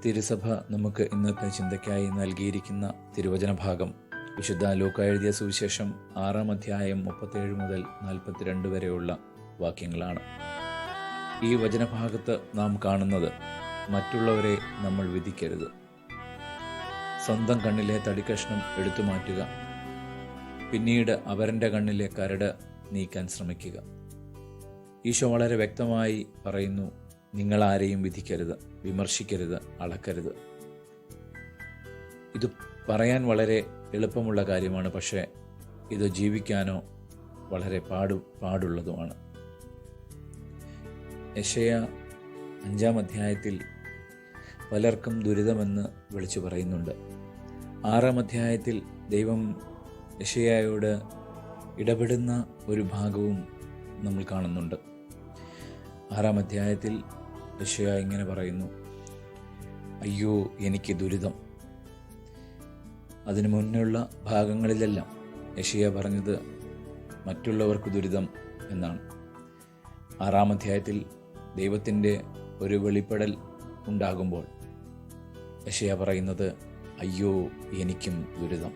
തിരുസഭ നമുക്ക് ഇന്നത്തെ ചിന്തയ്ക്കായി നൽകിയിരിക്കുന്ന തിരുവചന ഭാഗം വിശുദ്ധ ലൂക്കാ എഴുതിയ സുവിശേഷം 6 അധ്യായം 37 മുതൽ 42 വരെയുള്ള വാക്യങ്ങളാണ്. ഈ വചനഭാഗത്ത് നാം കാണുന്നത് മറ്റുള്ളവരെ നമ്മൾ വിധിക്കരുത്, സ്വന്തം കണ്ണിലെ തടിക്കഷ്ണം എടുത്തു മാറ്റുക, പിന്നീട് അവരുടെ കണ്ണിലെ കരട് നീക്കാൻ ശ്രമിക്കുക. ഈശോ വളരെ വ്യക്തമായി പറയുന്നു, നിങ്ങൾ ആരെയും വിധിക്കരുത്, വിമർശിക്കരുത്, അളക്കരുത്. ഇത് പറയാൻ വളരെ എളുപ്പമുള്ള കാര്യമാണ്, പക്ഷേ ഇത് ജീവിക്കാനോ വളരെ പാടുള്ളതുമാണ്. യെശയ്യാ 5 അധ്യായത്തിൽ പലർക്കും ദുരിതമെന്ന് വിളിച്ചു പറയുന്നുണ്ട്. 6 അധ്യായത്തിൽ ദൈവം യെശയ്യായോട് ഇടപെടുന്ന ഒരു ഭാഗവും നമ്മൾ കാണുന്നുണ്ട്. 6 അധ്യായത്തിൽ യെശയ്യാ ഇങ്ങനെ പറയുന്നു, അയ്യോ എനിക്ക് ദുരിതം. അതിനു മുന്നുള്ള ഭാഗങ്ങളിലെല്ലാം യെശയ്യാ പറഞ്ഞത് മറ്റുള്ളവർക്ക് ദുരിതം എന്നാണ്. 6 അധ്യായത്തിൽ ദൈവത്തിൻ്റെ ഒരു വെളിപ്പെടൽ ഉണ്ടാകുമ്പോൾ യെശയ്യാ പറയുന്നത്, അയ്യോ എനിക്കും ദുരിതം.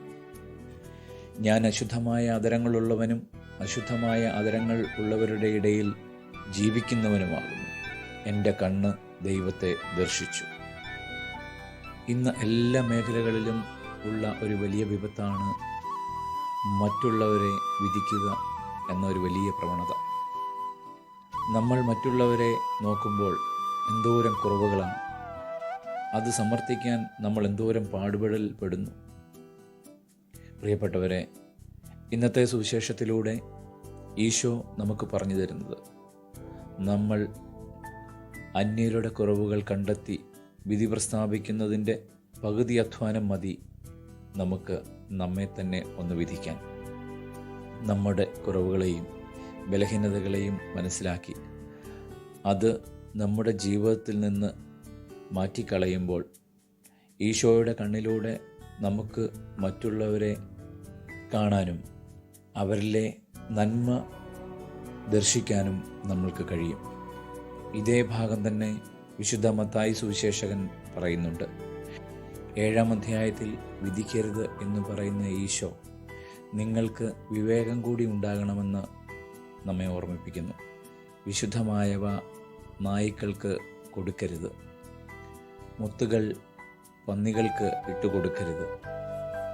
ഞാൻ അശുദ്ധമായ അധരങ്ങളുള്ളവനും അശുദ്ധമായ അധരങ്ങൾ ഉള്ളവരുടെ ഇടയിൽ ജീവിക്കുന്നവനുമാകുന്നു. എൻ്റെ കണ്ണ് ദൈവത്തെ ദർശിച്ചു. ഇന്ന് എല്ലാ മേഖലകളിലും ഉള്ള ഒരു വലിയ വിപത്താണ് മറ്റുള്ളവരെ വിധിക്കുക എന്നൊരു വലിയ പ്രവണത. നമ്മൾ മറ്റുള്ളവരെ നോക്കുമ്പോൾ എന്തോരം കുറവുകളാണ്, അത് സമർത്ഥിക്കാൻ നമ്മൾ എന്തോരം പാടുപെടുന്നു. പ്രിയപ്പെട്ടവരെ, ഇന്നത്തെ സുവിശേഷത്തിലൂടെ ഈശോ നമുക്ക് പറഞ്ഞു തരുന്നത്, നമ്മൾ അന്യരുടെ കുറവുകൾ കണ്ടെത്തി വിധി പ്രസ്താവിക്കുന്നതിൻ്റെ പകുതി അധ്വാനം മതി നമുക്ക് നമ്മെ തന്നെ ഒന്ന് വിധിക്കാൻ. നമ്മുടെ കുറവുകളെയും ബലഹീനതകളെയും മനസ്സിലാക്കി അത് നമ്മുടെ ജീവിതത്തിൽ നിന്ന് മാറ്റിക്കളയുമ്പോൾ ഈശോയുടെ കണ്ണിലൂടെ നമുക്ക് മറ്റുള്ളവരെ കാണാനും അവരിലെ നന്മ ദർശിക്കാനും നമ്മൾക്ക് കഴിയും. ഇതേ ഭാഗം തന്നെ വിശുദ്ധ മത്തായി സുവിശേഷകൻ പറയുന്നുണ്ട്. 7 അധ്യായത്തിൽ വിധിക്കരുത് എന്ന് പറയുന്ന ഈശോ നിങ്ങൾക്ക് വിവേകം കൂടി ഉണ്ടാകണമെന്ന് നമ്മെ ഓർമ്മിപ്പിക്കുന്നു. വിശുദ്ധമായവ നായ്ക്കൾക്ക് കൊടുക്കരുത്, മുത്തുകൾ പന്നികൾക്ക് ഇട്ടുകൊടുക്കരുത്.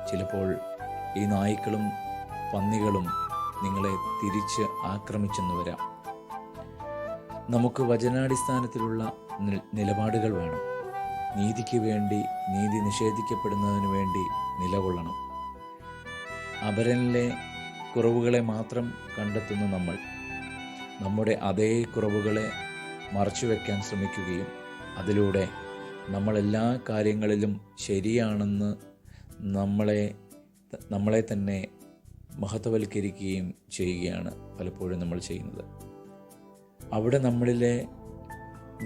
ചിലപ്പോൾ ഈ നായ്ക്കളും പന്നികളും നിങ്ങളെ തിരിച്ച് ആക്രമിച്ചെന്ന് വരാം. നമുക്ക് വചനാടിസ്ഥാനത്തിലുള്ള നിലപാടുകൾ വേണം. നീതിക്ക് വേണ്ടി, നീതി നിഷേധിക്കപ്പെടുന്നതിന് വേണ്ടി നിലകൊള്ളണം. അപരനിലെ കുറവുകളെ മാത്രം കണ്ടെത്തുന്ന നമ്മൾ നമ്മുടെ അതേ കുറവുകളെ മറച്ചുവെക്കാൻ ശ്രമിക്കുകയും അതിലൂടെ നമ്മളെല്ലാ കാര്യങ്ങളിലും ശരിയാണെന്ന് നമ്മളെ തന്നെ മഹത്വവൽക്കരിക്കുകയും ചെയ്യുകയാണ് പലപ്പോഴും നമ്മൾ ചെയ്യുന്നത്. അവിടെ നമ്മളിലെ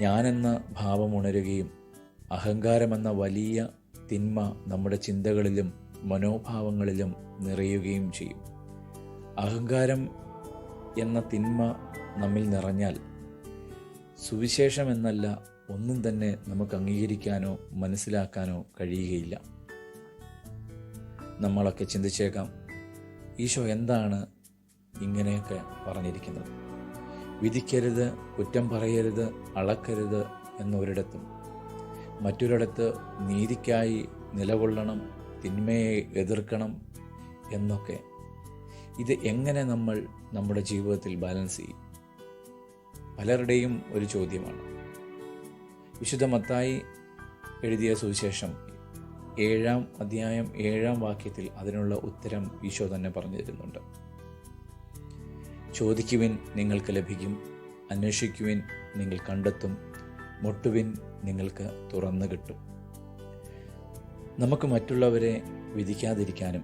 ഞാനെന്ന ഭാവം ഉണരുകയും അഹങ്കാരമെന്ന വലിയ തിന്മ നമ്മുടെ ചിന്തകളിലും മനോഭാവങ്ങളിലും നിറയുകയും ചെയ്യും. അഹങ്കാരം എന്ന തിന്മ നമ്മിൽ നിറഞ്ഞാൽ സുവിശേഷം എന്നല്ല ഒന്നും തന്നെ നമുക്ക് അംഗീകരിക്കാനോ മനസ്സിലാക്കാനോ കഴിയുകയില്ല. നമ്മളൊക്കെ ചിന്തിച്ചേക്കാം, ഈശോ എന്താണ് ഇങ്ങനെയൊക്കെ പറഞ്ഞിരിക്കുന്നത്? വിധിക്കരുത്, കുറ്റം പറയരുത്, അളക്കരുത് എന്നൊരിടത്തും മറ്റൊരിടത്ത് നീതിക്കായി നിലകൊള്ളണം, തിന്മയെ എതിർക്കണം എന്നൊക്കെ. ഇത് എങ്ങനെ നമ്മൾ നമ്മുടെ ജീവിതത്തിൽ ബാലൻസ് ചെയ്യും? പലരുടെയും ഒരു ചോദ്യമാണ്. വിശുദ്ധ മത്തായി എഴുതിയ സുവിശേഷം 7 അധ്യായം 7 വാക്യത്തിൽ അതിനുള്ള ഉത്തരം ഈശോ തന്നെ പറഞ്ഞു തരുന്നുണ്ട്. ചോദിക്കുവിൻ, നിങ്ങൾക്ക് ലഭിക്കും; അന്വേഷിക്കുവിൻ, നിങ്ങൾ കണ്ടെത്തും; മുട്ടുവിൻ, നിങ്ങൾക്ക് തുറന്നു കിട്ടും. നമുക്ക് മറ്റുള്ളവരെ വിധിക്കാതിരിക്കാനും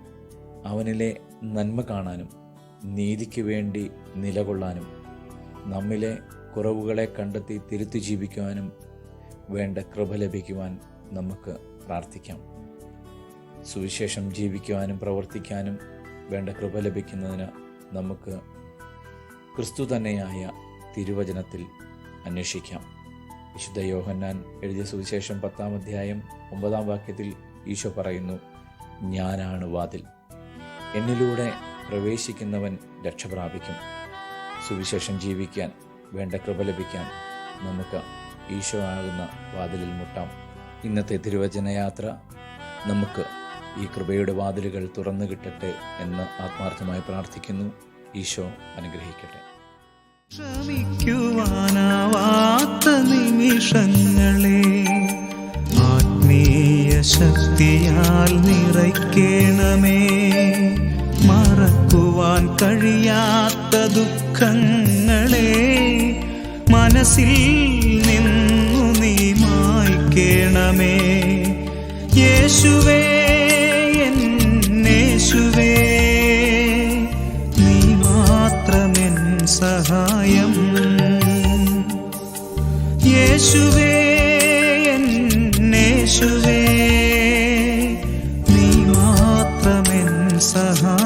അവനിലെ നന്മ കാണാനും നീതിക്ക് വേണ്ടി നിലകൊള്ളാനും നമ്മിലെ കുറവുകളെ കണ്ടെത്തി തിരുത്തി ജീവിക്കുവാനും വേണ്ട കൃപ ലഭിക്കുവാൻ നമുക്ക് പ്രാർത്ഥിക്കാം. സുവിശേഷം ജീവിക്കുവാനും പ്രവർത്തിക്കാനും വേണ്ട കൃപ ലഭിക്കുന്നതിന് നമുക്ക് ക്രിസ്തു തന്നെയായ തിരുവചനത്തിൽ അന്വേഷിക്കാം. വിശുദ്ധ യോഹന്നാൻ എഴുതിയ സുവിശേഷം 10-ാം അധ്യായം 9-ാം വാക്യത്തിൽ ഈശോ പറയുന്നു, ഞാനാണ് വാതിൽ, എന്നിലൂടെ പ്രവേശിക്കുന്നവൻ രക്ഷ പ്രാപിക്കും. സുവിശേഷം ജീവിക്കാൻ വേണ്ട കൃപ ലഭിക്കാൻ നമുക്ക് ഈശോ ആകുന്ന വാതിലിൽ മുട്ടാം. ഇന്നത്തെ തിരുവചനയാത്ര നമുക്ക് ഈ കൃപയുടെ വാതിലുകൾ തുറന്നു കിട്ടട്ടെ എന്ന് ആത്മാർത്ഥമായി പ്രാർത്ഥിക്കുന്നു. ഈശോ അനുഗ്രഹിക്കട്ടെ. ശ്രമിക്കുവാനാവാത്ത നിമിഷങ്ങളെ ആത്മീയ ശക്തിയാൽ നിറയ്ക്കണമേ. മറക്കുവാൻ കഴിയാത്ത ദുഃഖങ്ങളെ മനസ്സിൽ നിന്നു നീ മായ്ക്കണമേ. യേശുവേ, എന്നേശുവേ, നീ മാത്രമെൻ സഹായം. യേശുവേ, എന്നേശുവേ, നീ മാത്രമെൻ സഹായം.